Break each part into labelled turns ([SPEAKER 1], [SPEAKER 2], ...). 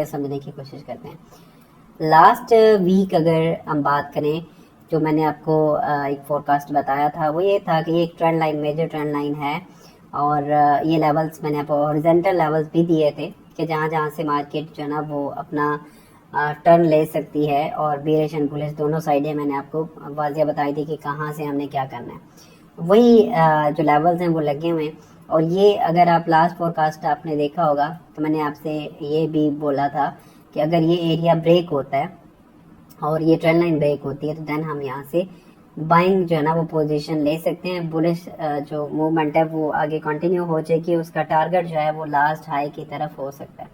[SPEAKER 1] से समझने की कोशिश करते हैं। लास्ट वीक अगर हम बात करें, जो मैंने आपको एक फोरकास्ट बताया था वो ये था कि एक trend line, major trend line है और ये लेवल्स मैंने आपको हॉरिजॉन्टल लेवल्स भी दिए थे कि जहाँ जहाँ से मार्केट जो है ना वो अपना टर्न ले सकती है, और बेरिश एंड बुलिश दोनों साइडें मैंने आपको वाज़िया बताई थी कि कहाँ से हमने क्या करना है। वही जो लेवल्स हैं वो लगे हुए हैं। और ये अगर आप लास्ट फोरकास्ट आपने देखा होगा तो मैंने आपसे ये भी बोला था कि अगर ये एरिया ब्रेक होता है और ये ट्रेंड लाइन ब्रेक होती है तो देन हम यहाँ से बाइंग जो है ना वो पोजीशन ले सकते हैं। बुलिश जो मूवमेंट है वो आगे कंटिन्यू हो जाएगी, उसका टारगेट जो है वो लास्ट हाई की तरफ हो सकता है,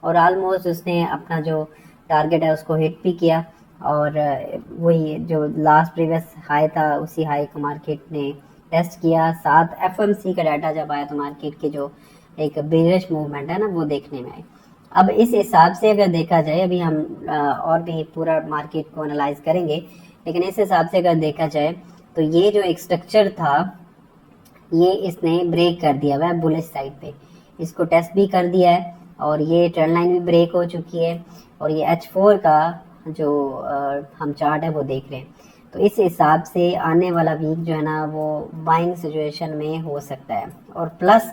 [SPEAKER 1] और ऑलमोस्ट उसने अपना जो टारगेट है उसको हिट भी किया, और वही जो लास्ट प्रीवियस हाई था उसी हाई को मार्केट ने टेस्ट किया। साथ एफएमसी का डाटा जब आया तो मार्केट के जो एक बेरिश मूवमेंट है ना वो देखने में आई। अब इस हिसाब से अगर देखा जाए, अभी हम और भी पूरा मार्केट को एनालाइज करेंगे, लेकिन इस हिसाब से अगर देखा जाए तो ये जो एक स्ट्रक्चर था ये इसने ब्रेक कर दिया हुआ है बुलिश साइड पे, इसको टेस्ट भी कर दिया है और ये ट्रेंड लाइन भी ब्रेक हो चुकी है, और ये H4 का जो हम चार्ट है वो देख रहे हैं। तो इस हिसाब से आने वाला वीक जो है ना वो बाइंग सिचुएशन में हो सकता है, और प्लस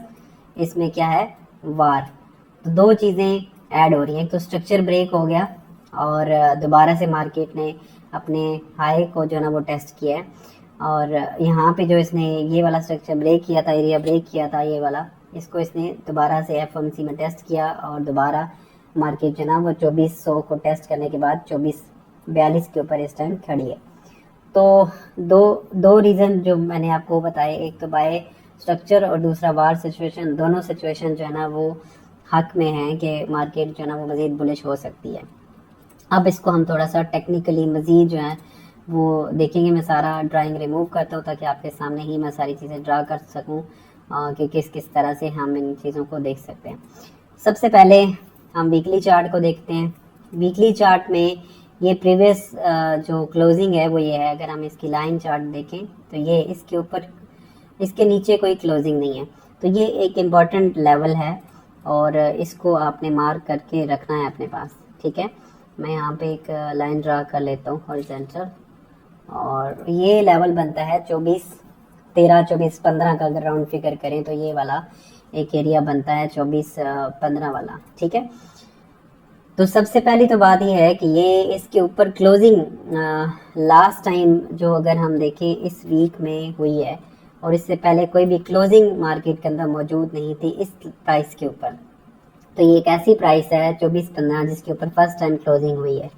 [SPEAKER 1] इसमें क्या है, वार। तो दो चीज़ें ऐड हो रही हैं, तो स्ट्रक्चर ब्रेक हो गया और दोबारा से मार्केट ने अपने हाई को जो है ना वो टेस्ट किया है, और यहाँ पे जो इसने ये वाला स्ट्रक्चर ब्रेक किया था, एरिया ब्रेक किया था ये वाला, इसको इसने दोबारा से एफएमसी में टेस्ट किया, और दोबारा मार्केट जो है ना वो 2400 को टेस्ट करने के बाद 2442 के ऊपर इस टाइम खड़ी है। तो दो रीज़न जो मैंने आपको बताए, एक तो बाय स्ट्रक्चर और दूसरा वार सिचुएशन, दोनों सिचुएशन जो है ना वो हक में है कि मार्केट जो है ना वो मज़ीद बुलिश हो सकती है। अब इसको हम थोड़ा सा टेक्निकली मज़ीद जो है वो देखेंगे। मैं सारा ड्राइंग रिमूव करता हूँ ताकि आपके सामने ही मैं सारी चीज़ें ड्रा कर सकूँ कि किस किस तरह से हम इन चीज़ों को देख सकते हैं। सबसे पहले हम वीकली चार्ट को देखते हैं। वीकली चार्ट में ये प्रीवियस जो क्लोजिंग है वो ये है। अगर हम इसकी लाइन चार्ट देखें तो ये इसके ऊपर, इसके नीचे कोई क्लोजिंग नहीं है, तो ये एक इम्पॉर्टेंट लेवल है और इसको आपने मार्क करके रखना है अपने पास, ठीक है। मैं यहाँ पे एक लाइन ड्रा कर लेता हूँ हॉरिजॉन्टल, और ये लेवल बनता है 24-13, 24-15 का अगर राउंड फिगर करें तो ये वाला एक एरिया बनता है 24-15 वाला, ठीक है। तो सबसे पहली तो बात ये है कि ये इसके ऊपर क्लोजिंग लास्ट टाइम जो अगर हम देखें इस वीक में हुई है, और इससे पहले कोई भी क्लोजिंग मार्केट के अंदर मौजूद नहीं थी इस प्राइस के ऊपर। तो ये एक ऐसी प्राइस है 24-15 जिसके ऊपर फर्स्ट टाइम क्लोजिंग हुई है।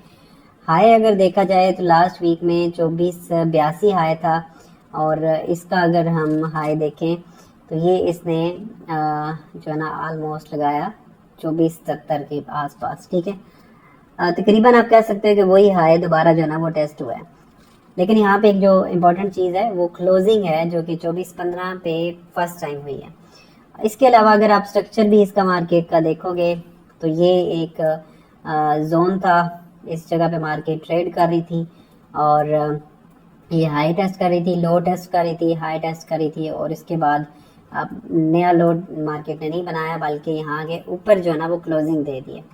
[SPEAKER 1] हाई अगर देखा जाए तो लास्ट वीक में 2482 हाई था, और इसका अगर हम हाई देखें तो ये इसने जो है ना ऑलमोस्ट लगाया 2470 के आसपास, ठीक है। तकरीबन आप कह सकते हैं कि वही हाई दोबारा जो है ना वो टेस्ट हुआ है। लेकिन यहाँ पे एक जो इम्पोर्टेंट चीज़ है वो क्लोजिंग है जो कि 24-15 पे फर्स्ट टाइम हुई है। इसके अलावा अगर आप स्ट्रक्चर भी इसका मार्केट का देखोगे तो ये एक जोन था, इस जगह पे मार्केट ट्रेड कर रही थी, और ये हाई टेस्ट कर रही थी, लो टेस्ट कर रही थी, हाई टेस्ट कर रही थी, और इसके बाद अब नया लो मार्केट ने नहीं बनाया बल्कि यहाँ के ऊपर जो है ना वो क्लोजिंग दे दी है।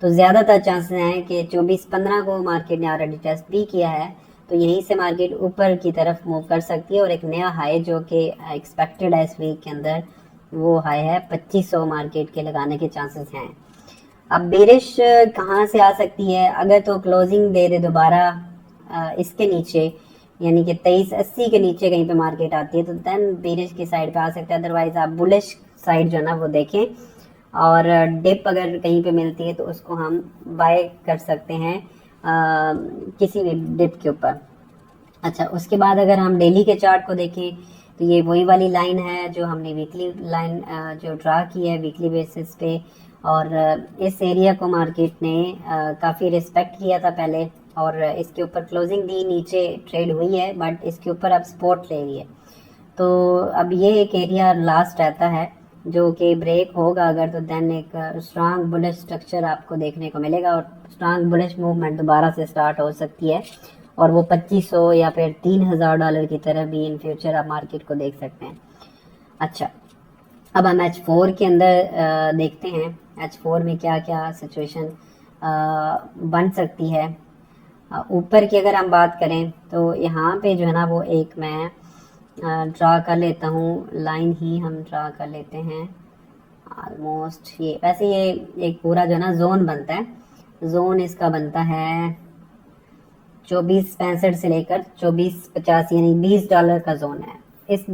[SPEAKER 1] तो ज़्यादातर चांसेस हैं कि 24-15 को मार्केट ने ऑलरेडी टेस्ट भी किया है, तो यहीं से मार्केट ऊपर की तरफ मूव कर सकती है, और एक नया हाई जो कि एक्सपेक्टेड है इस वीक के अंदर वो हाई है 2500 मार्केट के लगाने के चांसेस हैं। अब बेरिश कहाँ से आ सकती है? अगर तो क्लोजिंग दे दे दोबारा इसके नीचे, यानी कि 2380 के नीचे कहीं पे मार्केट आती है तो देन बेरिश की साइड पे आ सकता है। अदरवाइज आप बुलिश साइड जो है ना वो देखें, और डिप अगर कहीं पे मिलती है तो उसको हम बाय कर सकते हैं किसी भी डिप के ऊपर। अच्छा, उसके बाद अगर हम डेली के चार्ट को देखें तो ये वही वाली लाइन है जो हमने वीकली लाइन जो ड्रा की है वीकली बेसिस पे, और इस एरिया को मार्केट ने काफ़ी रिस्पेक्ट किया था पहले, और इसके ऊपर क्लोजिंग दी, नीचे ट्रेड हुई है बट इसके ऊपर अब सपोर्ट ले रही है। तो अब ये एक एरिया लास्ट रहता है जो कि ब्रेक होगा अगर, तो देन एक स्ट्रांग बुलिश स्ट्रक्चर आपको देखने को मिलेगा, और स्ट्रांग बुलिश मूवमेंट दोबारा से स्टार्ट हो सकती है, और वो 2500 या फिर $3000 की तरह भी इन फ्यूचर आप मार्केट को देख सकते हैं। अच्छा, अब हम H4 के अंदर देखते हैं H4 में क्या क्या सिचुएशन बन सकती है। ऊपर की अगर हम बात करें तो यहाँ पे जो है ना वो एक मैं ड्रा कर लेता हूँ, लाइन ही हम ड्रा कर लेते हैं ऑलमोस्ट। ये वैसे ये एक पूरा जो है ना जोन बनता है, जोन इसका बनता है 24.65 से लेकर 24.50 यानी $20 का जोन है। इस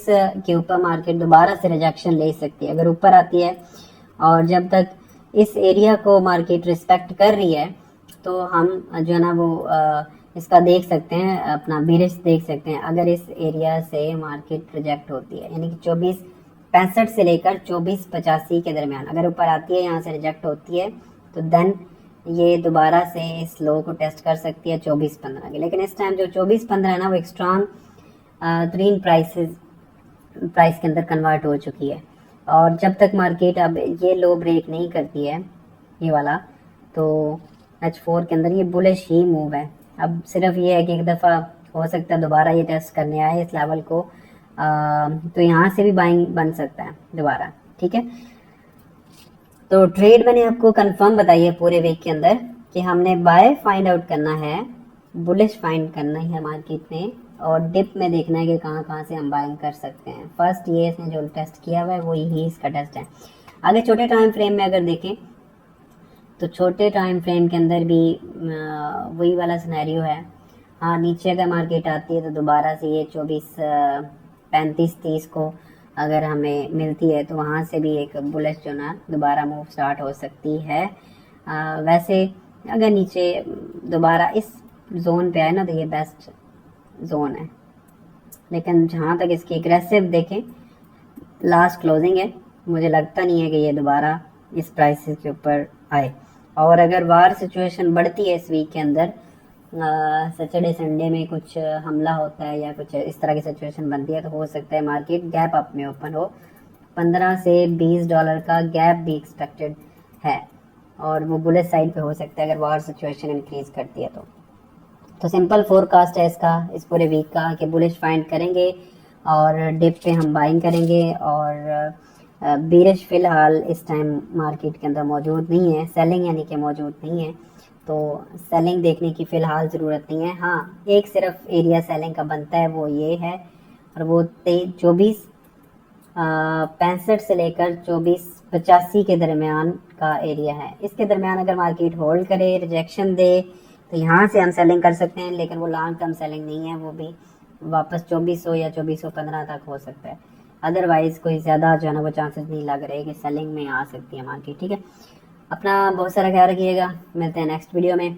[SPEAKER 1] के ऊपर मार्केट दोबारा से रिजेक्शन ले सकती है अगर ऊपर आती है, और जब तक इस एरिया को मार्केट रिस्पेक्ट कर रही है तो हम जो है ना वो इसका देख सकते हैं, अपना बिरिश देख सकते हैं। अगर इस एरिया से मार्केट रिजेक्ट होती है यानी कि 24.65 से लेकर 24.85 के दरमियान अगर ऊपर आती है, यहाँ से रिजेक्ट होती है, तो देन ये दोबारा से इस लो को टेस्ट कर सकती है 24.15 के। लेकिन इस टाइम जो 24.15 है ना वो एक स्ट्रॉन्ग ग्रीन प्राइस के अंदर कन्वर्ट हो चुकी है। और जब तक मार्केट अब ये लो ब्रेक नहीं करती है, ये वाला, तो H4 के अंदर ये बुलिश ही मूव है। अब सिर्फ ये है कि एक दफ़ा हो सकता है दोबारा ये टेस्ट करने आए इस लेवल को, तो यहाँ से भी बाइंग बन सकता है दोबारा। ठीक है, तो ट्रेड मैंने आपको कंफर्म बताई है पूरे वीक के अंदर कि हमने बाय फाइंड आउट करना है, बुलिश फाइंड करना है मार्केट में, और डिप में देखना है कि कहाँ से हम बाइंग कर सकते हैं। फर्स्ट ये इसने जो टेस्ट किया हुआ है वो यही इसका टेस्ट है। आगे छोटे टाइम फ्रेम में अगर देखें तो छोटे टाइम फ्रेम के अंदर भी वही वाला सिनेरियो है। हाँ, नीचे अगर मार्केट आती है तो दोबारा से ये 24.35-30 को अगर हमें मिलती है तो वहाँ से भी एक बुलिश जो ना दोबारा मूव स्टार्ट हो सकती है। वैसे अगर नीचे दोबारा इस जोन पे आए ना तो ये बेस्ट जोन है, लेकिन जहाँ तक इसकी एग्रेसिव देखें लास्ट क्लोजिंग है, मुझे लगता नहीं है कि ये दोबारा इस प्राइसेस के ऊपर आए। और अगर वार सिचुएशन बढ़ती है इस वीक के अंदर, सैटरडे संडे में कुछ हमला होता है या कुछ इस तरह की सिचुएशन बनती है, तो हो सकता है मार्केट गैप अप में ओपन हो। $15 से $20 का गैप भी एक्सपेक्टेड है, और वो बुलिश साइड पे हो सकता है अगर वार सिचुएशन इंक्रीज करती है तो सिंपल फोरकास्ट है इसका, इस पूरे वीक का, कि बुलिश फाइंड करेंगे और डिप पे हम बाइंग करेंगे। और बीरिश फिलहाल इस टाइम मार्केट के अंदर मौजूद नहीं है, सेलिंग यानी कि मौजूद नहीं है, तो सेलिंग देखने की फ़िलहाल ज़रूरत नहीं है। हाँ, एक सिर्फ एरिया सेलिंग का बनता है, वो ये है, और वो 24.65 से लेकर 24.85 के दरमियान का एरिया है। इसके दरमियान अगर मार्केट होल्ड करे, रिजेक्शन दे, तो यहाँ से हम सेलिंग कर सकते हैं, लेकिन वो लॉन्ग टर्म सेलिंग नहीं है, वो भी वापस 2400 या 2415 तक हो सकता है। अदरवाइज़ कोई ज़्यादा जो है ना वो चांसेस नहीं लग रहे कि सेलिंग में आ सकती है मार्केट। ठीक है, अपना बहुत सारा ख्याल रखिएगा, मिलते हैं नेक्स्ट वीडियो में।